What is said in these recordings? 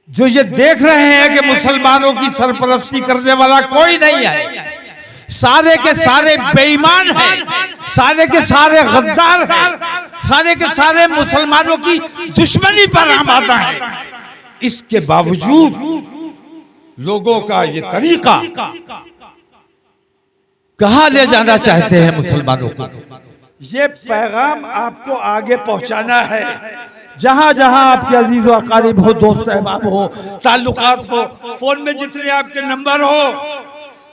जो ये देख रहे हैं कि मुसलमानों की सरपरस्ती करने वाला कोई नहीं है, सारे के सारे बेईमान हैं, सारे के सारे गद्दार हैं, सारे के सारे मुसलमानों की दुश्मनी पर आमादा हैं। इसके बावजूद लोगों का ये तरीका कहां ले जाना चाहते हैं मुसलमानों को। ये पैगाम आपको आगे पहुंचाना है। जहां जहां आपके अजीज व अकारीब हो, दोस्त अहबाब हो, ताल्लुकात हो, फोन में जितने आपके नंबर हो,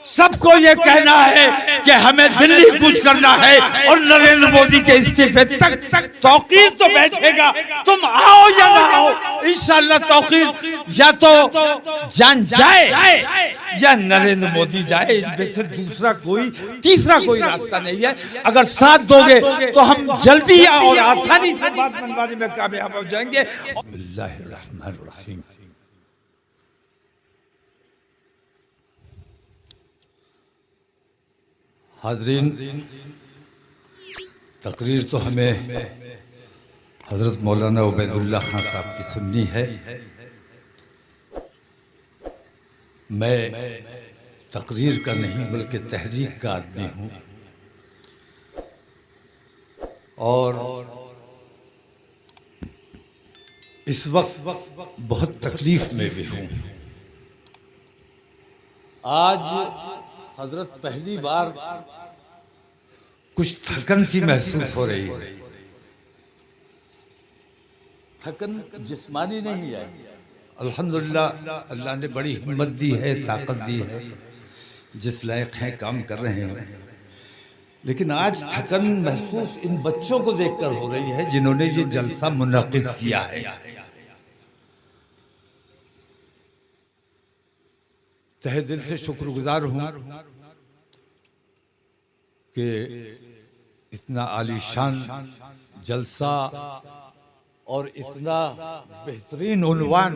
सबको ये कहना है कि हमें दिल्ली कूच करना है और नरेंद्र मोदी के इस्तीफे तक तौकीर तो बैठेगा। तुम आओ या ना आओ, इंशाअल्लाह तौकीर या तो जान जाए या नरेंद्र मोदी जाए। इसमें से दूसरा कोई तीसरा कोई रास्ता नहीं है। अगर साथ दोगे तो हम जल्दी और आसानी से बात मनवाने में कामयाब हो जाएंगे। बिस्मिल्लाहिर्रहमानिर्रहीम। हाज़रीन, तकरीर तो हमें हज़रत मौलाना उबैदुल्लाह खान साहब की सुननी है। मैं तकरीर का नहीं बल्कि तहरीक का आदमी हूँ और इस वक्त बहुत तकलीफ में भी हूँ। आज हजरत पहली बार कुछ थकन सी महसूस हो रही है। थकन जिस्मानी नहीं है, अल्हम्दुलिल्लाह अल्लाह ने बड़ी हिम्मत दी है, ताकत दी है, जिस लायक हैं काम कर रहे हैं। लेकिन आज थकन महसूस इन बच्चों को देखकर हो रही है जिन्होंने ये जलसा मुनक्किद किया है। तहे दिल से शुक्रगुजार हूँ कि इतना आलीशान जलसा और इतना बेहतरीन उन्वान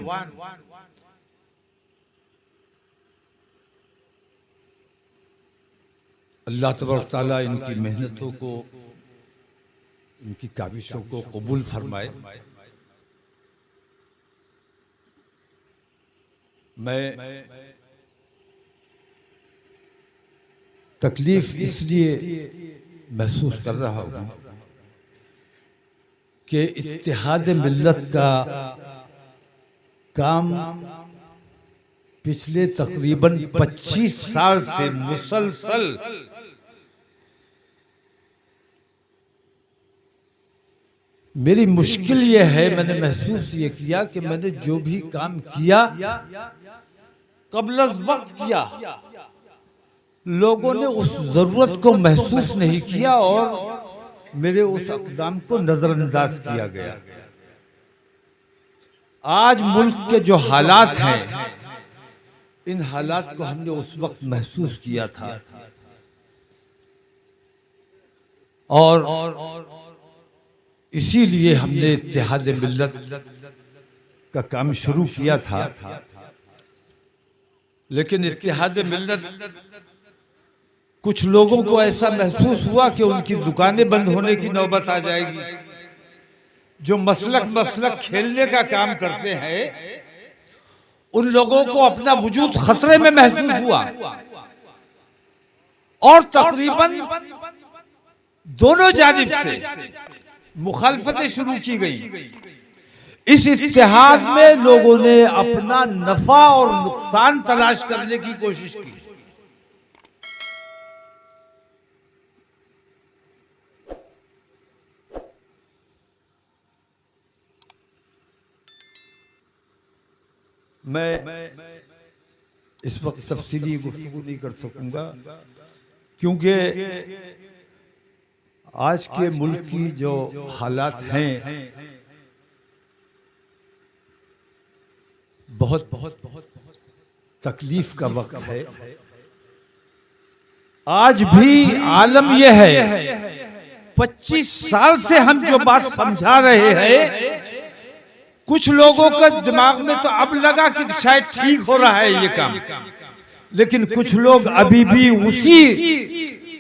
अल्लाह तबारक तआला इनकी मेहनतों को, इनकी काविशों को कबूल फरमाए। मैं तकलीफ इसलिए महसूस कर रहा हूँ कि इत्तेहाद मिल्लत का काम पिछले तकरीबन 25 साल से मुसलसल मेरी मुश्किल ये है, मैंने महसूस ये किया कि मैंने जो भी काम किया कब्ल वक्त किया, लोगों ने उस जरूरत को महसूस नहीं किया और मेरे उस इक़दाम को नजरअंदाज किया गया। आज मुल्क के जो हालात हैं, इन हालात को हमने उस वक्त महसूस किया था और इसीलिए हमने इत्तेहाद मिल्लत का काम शुरू किया था। लेकिन इत्तेहाद मिल्लत कुछ लोगों को ऐसा महसूस हुआ कि उनकी दुकानें बंद होने की नौबत आ जाएगी। जो मसलक खेलने का काम करते हैं, उन लोगों को अपना वजूद खतरे में महसूस हुआ और तकरीबन दोनों जानिब से मुखालफतें शुरू की गई। इस इत्तेहाद में लोगों ने अपना नफा और नुकसान तलाश करने की कोशिश की। मैं इस वक्त तफसीली गुफ्तगू नहीं कर सकूंगा क्योंकि आज के मुल्क की जो हालात हैं बहुत तकलीफ का वक्त है। आज भी आलम यह है, 25 साल से हम जो बात समझा रहे हैं, कुछ लोगों का दिमाग में तो अब लगा कि शायद ठीक हो रहा है ये काम, लेकिन कुछ लोग अभी भी उसी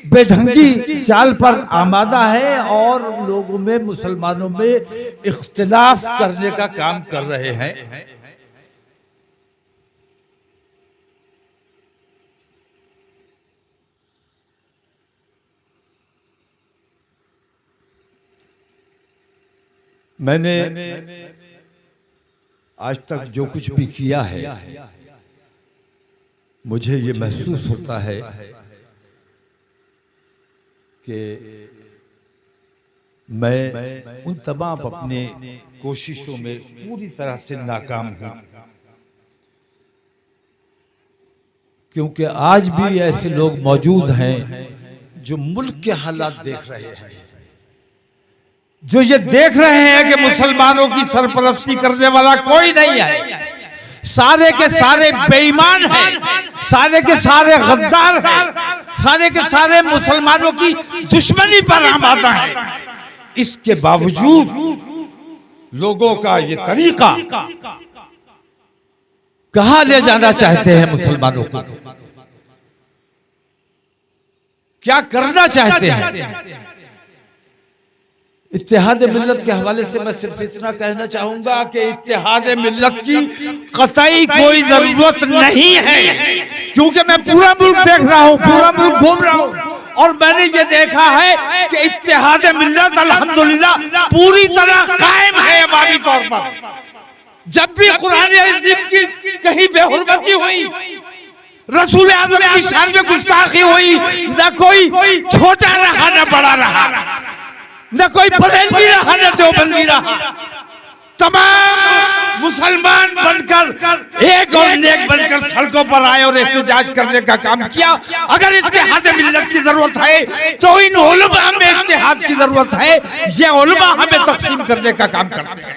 बेढंगी चाल पर आमादा है और लोगों में, मुसलमानों में इख्तिलाफ करने का काम कर रहे हैं। मैंने आज तक जो कुछ भी किया है, मुझे ये महसूस होता है कि मैं उन तमाम अपने कोशिशों में पूरी तरह से नाकाम हूं, क्योंकि आज भी ऐसे लोग मौजूद हैं जो मुल्क के हालात देख रहे हैं, जो ये देख रहे हैं कि मुसलमानों की सरपरस्ती करने वाला कोई नहीं है, सारे के सारे बेईमान हैं, सारे के सारे गद्दार हैं, सारे के सारे मुसलमानों की दुश्मनी पर आमादा है। इसके बावजूद लोगों का ये तरीका कहां ले जाना चाहते हैं मुसलमानों को, क्या करना चाहते हैं। इत्तेहाद मिल्लत के हवाले से मैं सिर्फ इतना कहना चाहूंगा कि इत्तेहाद मिल्लत की कतई कोई जरूरत नहीं है, क्योंकि मैं पूरा मुल्क देख रहा हूं, पूरा मुल्क घूम रहा हूं, और मैंने ये देखा है कि इत्तेहाद मिल्लत अल्हम्दुलिल्लाह पूरी तरह कायम है अवामी तौर पर। जब भी कुरान अज़ीम की कहीं बेहुरमती हुई, रसूल आज़म की शान में गुस्ताखी हुई, न कोई छोटा रहा न बड़ा रहा, न कोई बरेलवी रहा न देवबंदी रहा, तमाम मुसलमान बनकर एक और नेक बनकर सड़कों पर आए और एहतजाज करने का काम किया। अगर इत्तेहाद मिल्लत की जरूरत है तो इन उलमा में इत्तेहाद की जरूरत है, ये उलमा हमें तक़सीम करने का काम करते हैं।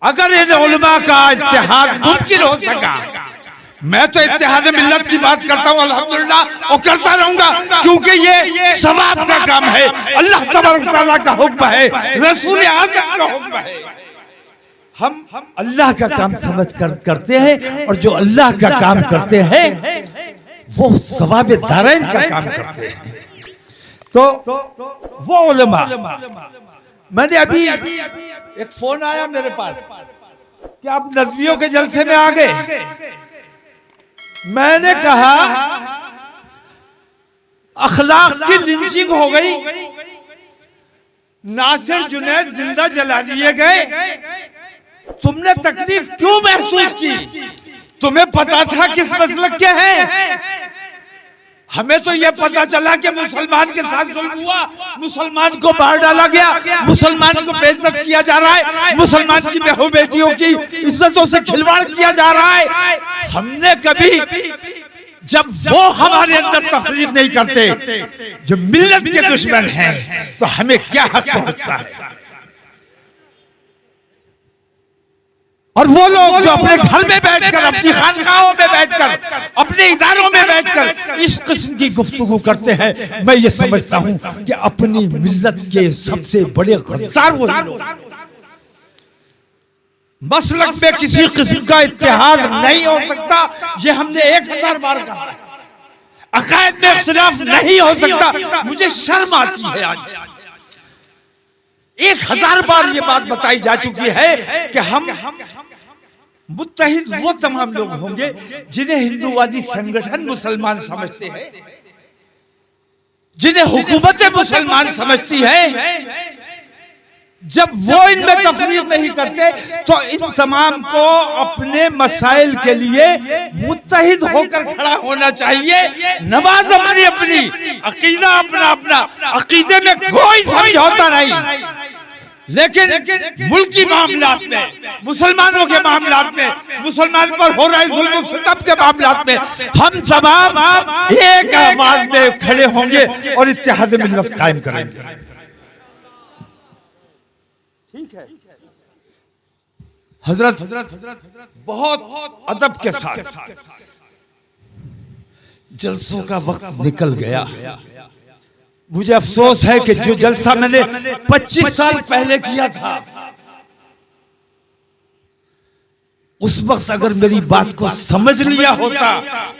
अगर इन उलमा का इत्तेहाद मुमकिन हो सका, मैं तो इत्तेहाद मिल्लत की बात करता हूँ अल्हम्दुलिल्लाह, और करता रहूंगा, क्योंकि ये सवाब का काम है, अल्लाह तबारक व तआला का हुक्म है, रसूल आज़म का हुक्म है। हम अल्लाह का काम समझ कर करते हैं, और जो अल्लाह का काम करते हैं वो सवाब दारैन का काम करते हैं। तो वो उलमा, मैंने अभी एक फोन आया मेरे पास कि आप नदियों के जलसे में आ गए। मैंने कहा अखलाक की लिंचिंग हो गई, नासिर जुनैद जिंदा जला दिए गए, तुमने तकलीफ क्यों महसूस की? तुम्हें पता था किस मसलक के हैं? हमें तो यह पता चला कि मुसलमान के साथ जुल्म हुआ, मुसलमान को मार डाला गया, मुसलमान को बेइज्जत किया जा रहा है, मुसलमान की बहू बेटियों की इज्जतों से खिलवाड़ किया जा रहा है। हमने कभी, जब वो हमारे अंदर तफरीक नहीं करते जो मिल्लत के दुश्मन हैं, तो हमें क्या हक पहुंचता है? और वो लोग जो अपने घर में बैठकर, अपनी खानकाहों में बैठकर, अपने इदारों में बैठकर इस किस्म की गुफ्तगू करते हैं, मैं ये समझता हूं कि अपनी मिल्लत के सबसे बड़े गद्दार वो लोग। मसलक में किसी किस्म का इत्तेहाद नहीं हो सकता, ये हमने 1000 बार कहा है। अकायद में इख्तिलाफ नहीं हो सकता। मुझे शर्म आती है, आज 1000 बार ये बात बताई जा चुकी है कि हम मुत्तहिद वो तमाम लोग होंगे जिन्हें हिंदूवादी संगठन मुसलमान समझते हैं, जिन्हें हुकूमत मुसलमान समझती है। जब वो इनमें तफरीक नहीं करते तो इन तमाम को अपने मसाइल के लिए मुत्तहिद होकर खड़ा होना चाहिए। नमाज अपनी अपनी, अकीदा अपना अपना, अकीदे में कोई समझौता नहीं, लेकिन मुल्की मामलात में, मुसलमानों के मामलात में, मुसलमान पर हो रहे जुल्म सितम के मामलात में हम तमाम एक आवाज में खड़े होंगे और इत्तेहाद मिल्लत कायम करेंगे। ठीक है, हजरत बहुत अदब के साथ जलसों का वक्त निकल गया। मुझे अफसोस है कि जो जलसा मैंने 25 साल पहले किया था, उस वक्त अगर मेरी बात को समझ लिया होता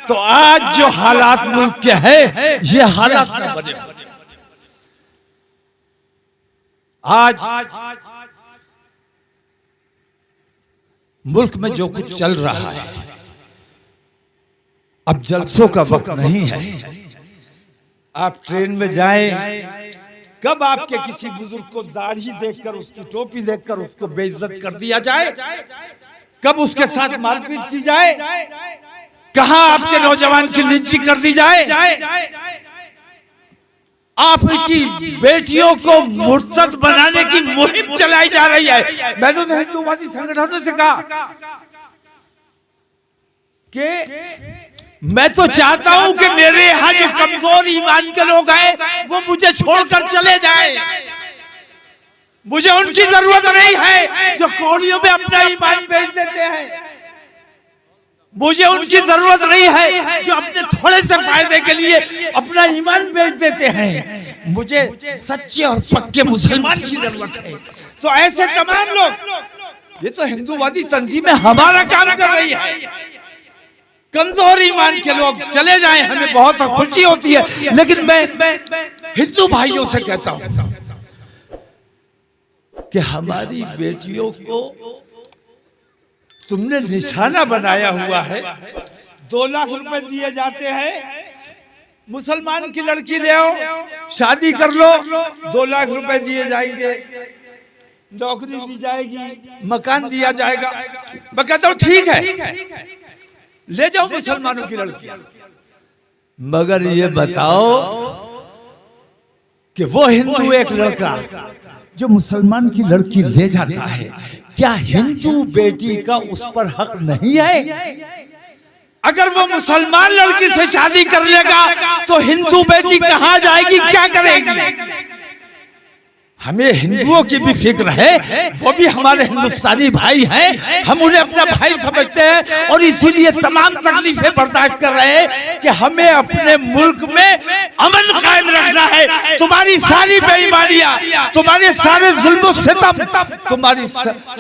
तो आज जो हालात मुल्क के हैं ये हालात न बने होते। आज मुल्क में जो कुछ चल रहा है, अब जलसों का वक्त नहीं है। आप ट्रेन में जाएं, कब आपके किसी बुजुर्ग को दाढ़ी देखकर, उसकी टोपी देखकर उसको बेइज्जत कर दिया जाए, कब उसके साथ मारपीट की जाए, कहां आपके नौजवान की लिंचिंग कर दी जाए, आपकी बेटियों को मुर्तद बनाने की मुहिम चलाई जा रही है। मैंने तो हिंदूवादी संगठनों से कहा कि मैं तो चाहता हूं कि मेरे यहां जो कमजोर ईमान के लोग हैं वो मुझे छोड़कर चले जाएं। मुझे उनकी जरूरत नहीं है जो कौड़ियों में अपना ईमान बेच देते हैं। मुझे उनकी जरूरत नहीं है जो अपने थोड़े से फायदे के लिए अपना ईमान बेच देते हैं। मुझे सच्चे और पक्के मुसलमान की जरूरत है। तो ऐसे तमाम लोग, ये तो हिंदूवादी तंजीमें हमारा काम कर रही है। कमजोर ईमान के लोग चले जाएं, हमें बहुत खुशी होती है। लेकिन मैं हिंदू भाइयों से कहता हूं कि हमारी बेटियों को तुमने निशाना बनाया हुआ है। 2 लाख रुपए दिए जाते हैं, मुसलमान की लड़की ले आओ, शादी कर लो, 2 लाख रुपए दिए जाएंगे, नौकरी दी जाएगी, मकान दिया जाएगा। मैं कहता हूं ठीक है, ले जाओ मुसलमानों की लड़की, मगर ये बताओ कि वो हिंदू एक लड़का जो मुसलमान की लड़की ले जाता है, क्या हिंदू बेटी का उस पर हक नहीं है? अगर वो मुसलमान लड़की से शादी कर लेगा तो हिंदू बेटी कहां जाएगी, क्या करेगी? हमें हिंदुओं की भी फिक्र है, वो भी हमारे हिंदुस्तानी भाई हैं, हम उन्हें अपना भाई समझते हैं और इसीलिए तमाम तकलीफें बर्दाश्त कर रहे हैं कि हमें अपने मुल्क में अमन कायम रखना है। तुम्हारी सारी बेईमानियां, तुम्हारे सारे जुल्म सितम,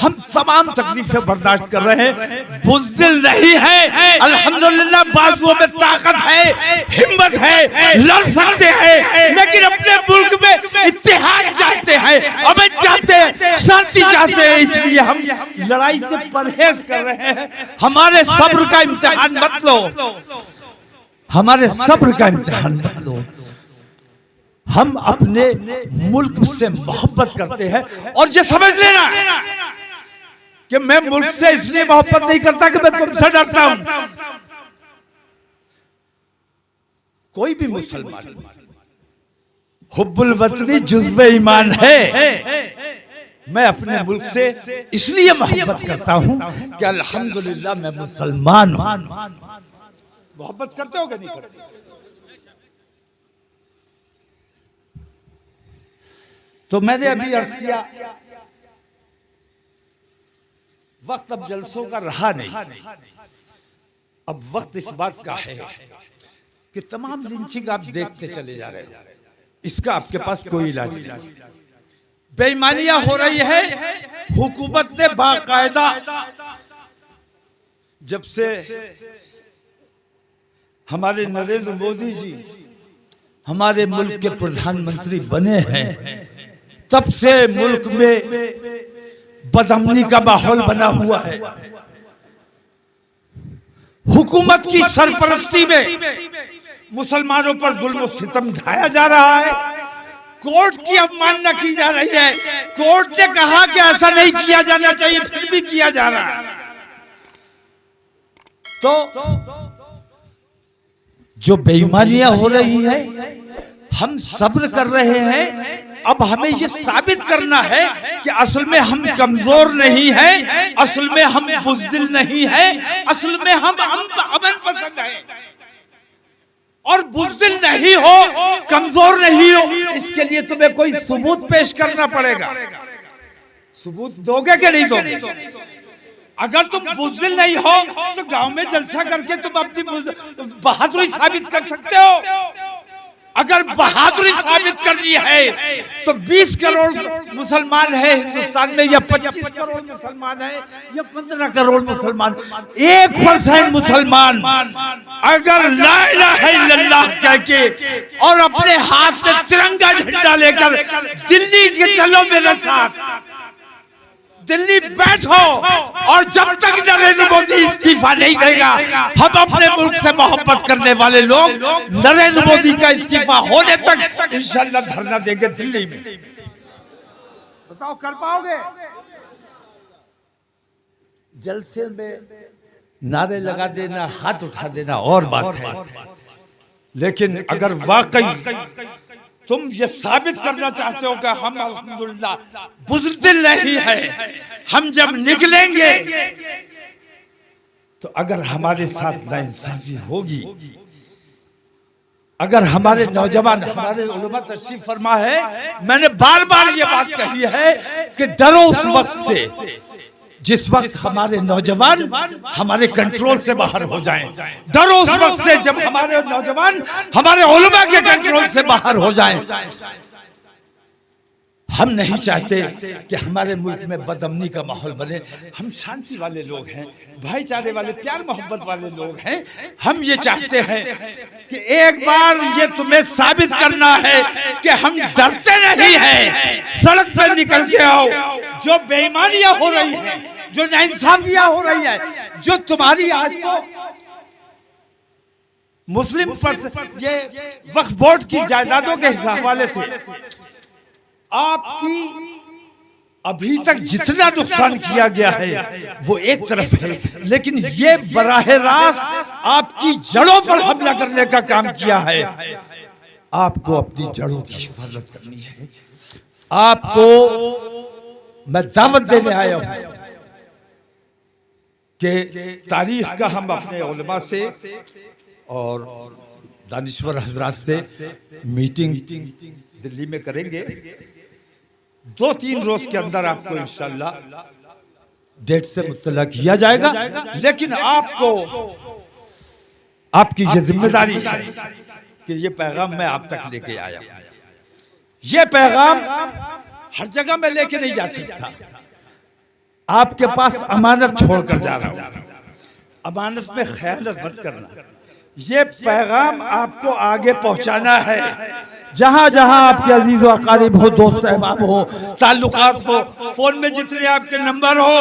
हम तमाम तकलीफें बर्दाश्त कर रहे हैं। बुज़दिल नहीं है, अल्हम्दुलिल्लाह बाजुओं में ताकत है, हिम्मत है, लड़ सकते हैं, लेकिन अपने मुल्क में इत्तेहाद चाहते हैं, अमन चाहते हैं, शांति चाहते हैं। इसलिए हम लड़ाई से परहेज कर रहे हैं। हमारे सब्र का इम्तिहान मत लो, हमारे सब्र का इम्तिहान मत लो। हम अपने मुल्क से मोहब्बत करते हैं और ये समझ लेना कि मैं मुल्क से इसलिए मोहब्बत नहीं करता कि मैं तुमसे डरता हूं। कोई भी मुसलमान हुब्बुल वतनी जुज़्वे ईमान है। मैं अपने मुल्क से इसलिए मोहब्बत करता हूं कि अल्हम्दुलिल्लाह मैं मुसलमान हूं। मोहब्बत करते हो कि नहीं करते? तो मैंने अभी अर्ज किया, वक्त अब जलसों का रहा नहीं। अब वक्त इस बात का है कि तमाम लिंचिंग आप देखते चले जा रहे हैं, इसका आपके पास कोई इलाज नहीं। बेईमानियां हो रही है। हुकूमत ने बाकायदा जब से हमारे नरेंद्र मोदी जी हमारे मुल्क के प्रधानमंत्री बने हैं, तब से मुल्क में बदअमनी का माहौल बना हुआ है। हुकूमत की सरपरस्ती में मुसलमानों पर जुल्म सितम ढाया जा रहा है। कोर्ट की अवमानना की जा रही है। कोर्ट ने कहा कि ऐसा नहीं किया जाना चाहिए, फिर भी किया जा रहा है। तो जो बेईमानियां हो रही है, हम सब्र कर रहे हैं। अब हमें ये साबित करना है कि असल में हम कमजोर नहीं हैं, असल में हम बुज़दिल नहीं हैं, असल में हम अमन पसंद हैं। और बुज़दिल नहीं हो, कमजोर नहीं हो, इसके लिए तुम्हें कोई सबूत पेश करना पड़ेगा। सबूत दोगे कि नहीं दोगे? अगर तुम बुज़दिल नहीं हो तो गांव में जलसा करके तुम अपनी बहादुरी साबित कर सकते हो। अगर बहादुरी साबित करनी है तो 20 करोड़ मुसलमान है हिंदुस्तान में, या 25 करोड़ मुसलमान है, या 15 करोड़ मुसलमान, 1% मुसलमान अगर ला इलाहा इल्लल्लाह कह के और अपने हाथ में तिरंगा झंडा लेकर दिल्ली के चलो मेरे साथ, दिल्ली बैठो, और जब तक नरेंद्र मोदी इस्तीफा नहीं देगा, हम अपने मुल्क से मोहब्बत करने वाले लोग नरेंद्र मोदी का इस्तीफा होने तक इंशाअल्लाह धरना देंगे दिल्ली में। बताओ कर पाओगे? जलसे में नारे लगा देना, हाथ उठा देना और बात है, लेकिन अगर वाकई तुम ये साबित करना चाहते हो कि हम अल्हम्दुलिल्लाह बुज़दिल नहीं है, हम जब निकलेंगे तो अगर हमारे साथ नाइंसाफी होगी, अगर हमारे नौजवान, हमारे उलमा तशरीफ फरमा है, मैंने बार बार ये बात कही है कि डरो उस वक्त से जिस वक्त हमारे नौजवान हमारे कंट्रोल से बाहर हो जाएं। डरो उस वक्त से जब हमारे नौजवान हमारे उलमा के कंट्रोल से बाहर हो जाएं। हम नहीं चाहते कि हमारे मुल्क में बदअमनी का माहौल बने। हम शांति वाले लोग हैं, भाईचारे वाले, प्यार मोहब्बत वाले लोग हैं। हम ये चाहते हैं कि एक बार ये तुम्हें साबित करना है कि हम डरते नहीं हैं। सड़क पर निकल के आओ। जो बेईमानियां हो रही हैं, जो नाइंसाफियां हो रही है, जो तुम्हारी आज को मुस्लिम पर ये वक्फ बोर्ड की जायदादों के हवाले से आपकी अभी तक जितना नुकसान किया गया है वो एक तरफ है, लेकिन ये बराह रास्त आपकी जड़ों पर हमला करने का काम किया है। आपको अपनी जड़ों की हिफाजत करनी है। आपको मैं दावत देने आया हूं कि तारीख का हम अपने उलमा से और दानिश्वर हजरात से मीटिंग दिल्ली में करेंगे। 2-3 रोज के अंदर आपको इंशाअल्लाह डेट से मुत्तला किया जाएगा। लेकिन आपको आपकी ये जिम्मेदारी है कि ये पैगाम मैं आप तक लेके आया। ये पैगाम हर जगह में लेके नहीं जा सकता। आपके पास अमानत छोड़कर जा रहा हूं। अमानत में खयानत मत करना। ये पैगाम आपको आगे पहुंचाना है। जहां जहां आपके अजीज व अकारीब हो, दोस्त अहबाब हो, ताल्लुकात हो, फोन में जितने आपके नंबर हो,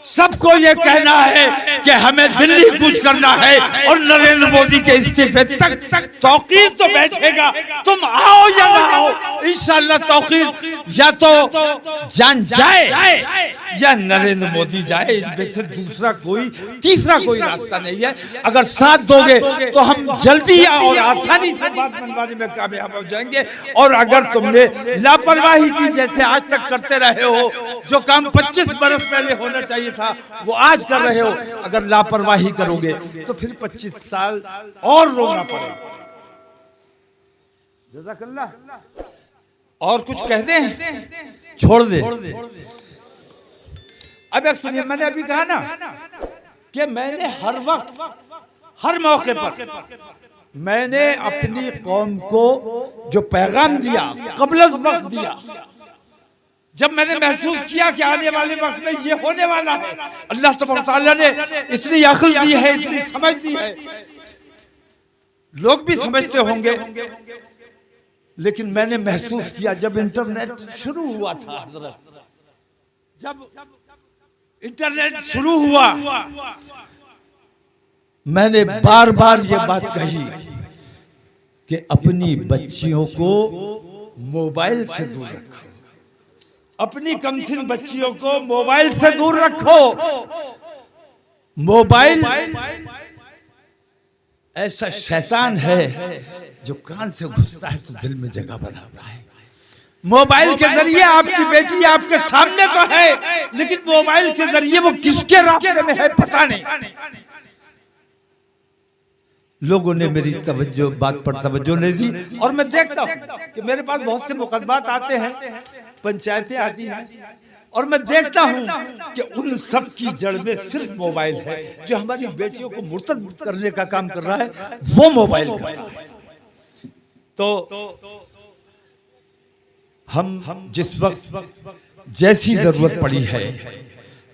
सबको ये कहना है कि हमें दिल्ली कूच करना है और नरेंद्र मोदी के इस्तीफे तक तौकीर तो बैठेगा। तुम आओ या ना आओ, इंशाअल्लाह तौकीर या तो जान जाए या नरेंद्र मोदी जाए। इनमें से दूसरा कोई, तीसरा कोई रास्ता नहीं है। अगर साथ दोगे तो हम जल्दी और आसानी से बात मनवाने में कामयाब हो जाएंगे। और अगर तुमने लापरवाही की, जैसे आज तक करते रहे हो, जो काम 25 बरस पहले होना चाहिए था वो आज कर रहे हो, अगर लापरवाही करोगे तो फिर 25 साल और रोना पड़ेगा। जज़ाकल्लाह। और कुछ कह दें? छोड़ दे। अब एक सुनिए, मैंने अभी कहा ना कि मैंने हर वक्त, हर मौके पर मैंने अपनी कौम को जो पैगाम दिया, क़ब्ल वक्त दिया। जब मैंने महसूस किया कि आने वाले वक्त में ये होने वाला है, अल्लाह तबारक तआला ने इतनी अक्ल दी है, इतनी समझ दी है। लोग भी समझते होंगे, लेकिन मैंने महसूस किया जब इंटरनेट शुरू हुआ था हज़रत, जब इंटरनेट शुरू हुआ, मैंने बार बार ये बात कही कि अपनी बच्चियों को मोबाइल से दूर रखो। अपनी कमसिन बच्चियों को मोबाइल से दूर रखो। मोबाइल ऐसा शैतान है जो कान से घुसता है तो दिल में जगह बनाता है। मोबाइल के जरिए आपकी बेटी आपके सामने तो है, लेकिन मोबाइल के जरिए वो किसके रास्ते में है पता नहीं। लोगों ने मेरी तवज्जो, बात पर तवज्जो नहीं दी। और मैं देखता हूँ कि मेरे पास बहुत से मुकदमात आते हैं, पंचायतें आती हैं, और मैं देखता हूँ कि उन सब की जड़ में सिर्फ मोबाइल है। जो हमारी बेटियों को मुर्तद करने का काम कर रहा है वो मोबाइल कर रहा है। तो हम जिस वक्त जैसी जरूरत पड़ी है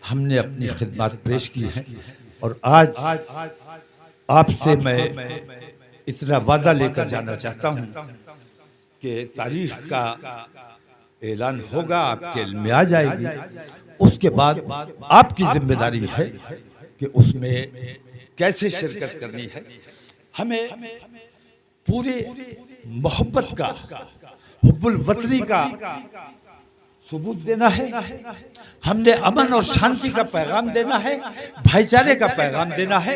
हमने अपनी खिदमत पेश की है। और आज आपसे मैं इतना वादा लेकर जाना चाहता हूं कि तारीख का ऐलान होगा, आपके इल्म में आ जाएगी। उसके बाद आपकी जिम्मेदारी है कि उसमें कैसे शिरकत करनी है। हमें पूरे मोहब्बत का, हुब्बुल वतनी का सबूत देना है। हमने अमन और शांति का पैगाम देना है, भाईचारे का पैगाम देना है।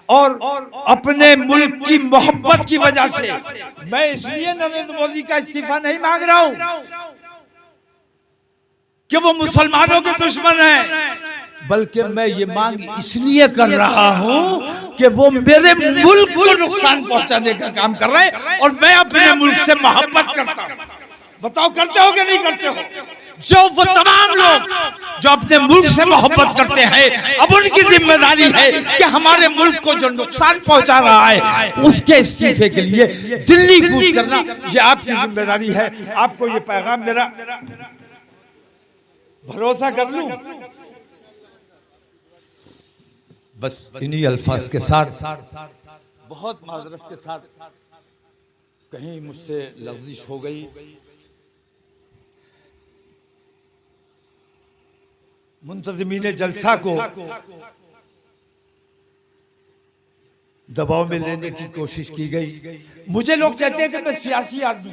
और अपने मुल्क की मोहब्बत की वजह से मैं इसलिए नरेंद्र मोदी का इस्तीफा नहीं मांग रहा हूं कि वो मुसलमानों के दुश्मन हैं, बल्कि मैं ये मांग इसलिए कर रहा हूं कि वो मेरे मुल्क को नुकसान पहुंचाने का काम कर रहे हैं और मैं अपने मुल्क से मोहब्बत करता हूं। बताओ करते हो कि नहीं करते हो? जो वो तमाम लोग जो अपने मुल्क से मोहब्बत करते हैं, अब उनकी जिम्मेदारी है कि हमारे मुल्क को जो नुकसान पहुंचा रहा है उसके इस्तीफे के लिए दिल्ली कूच करना, ये आपकी जिम्मेदारी है। आपको ये पैगाम मेरा भरोसा कर लूं, बस इन्हीं अल्फाज के साथ, बहुत माजरत के साथ, कहीं मुझसे लफ्जिश हो गई, मुंतज़िमीन जलसा को दबाव में लेने की कोशिश की गई। मुझे लोग कहते हैं कि मैं सियासी आदमी,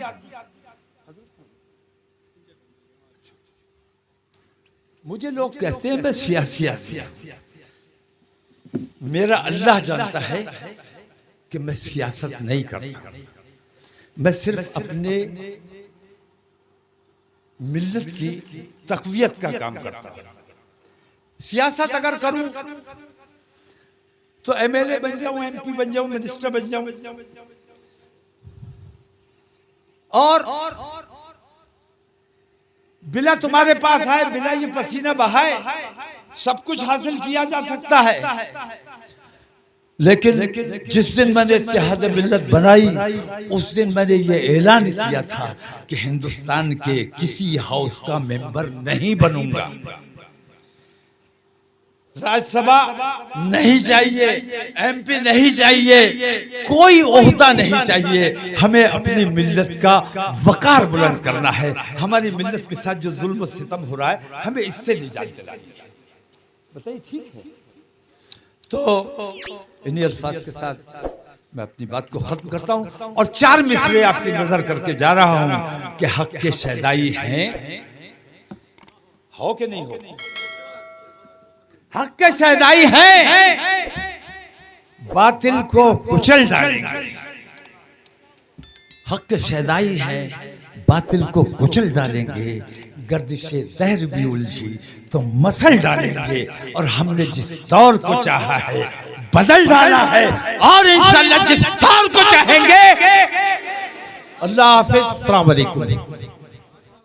मुझे लोग कहते हैं मैं सियासी आदमी। मेरा अल्लाह जानता है कि मैं सियासत नहीं करता, मैं सिर्फ अपने मिल्लत की तक़वियत का काम करता हूं। सियासत अगर करूं तो एमएलए बन जाऊं, एमपी बन जाऊं, मिनिस्टर बन जाऊं, और बिना तुम्हारे पास आए, बिना ये पसीना बहाए सब कुछ हासिल किया जा सकता है। लेकिन जिस दिन मैंने इत्तेहाद मिल्लत बनाई, उस दिन मैंने ये ऐलान किया था कि हिंदुस्तान के किसी हाउस का मेंबर नहीं बनूंगा, राज्यसभा नहीं चाहिए, एमपी नहीं चाहिए, कोई ओहदा नहीं चाहिए। हमें अपनी मिल्लत का वकार बुलंद करना है। हमारी मिल्लत के साथ जो जुल्म सितम हो रहा है, हमें इससे निजात दिलानी है। बताइए ठीक है? तो इन्हीं अल्फाज के साथ मैं अपनी बात को खत्म करता हूं और 4 मिसरे आपकी नजर करके जा रहा हूं कि हक के शहदाई हैं, हो कि नहीं हो? हक के शहदाई हैं, बातिल को कुचल डालेंगे। हक के शहदाई है, बातिल को कुचल डालेंगे। गर्दिशे दहर भी उलझी तो मसल डालेंगे, और हमने जिस दौर को चाहा है बदल डाला है, और इंशाअल्लाह जिस दौर को चाहेंगे। अल्लाह हाफिज। अस्सलाम वालेकुम।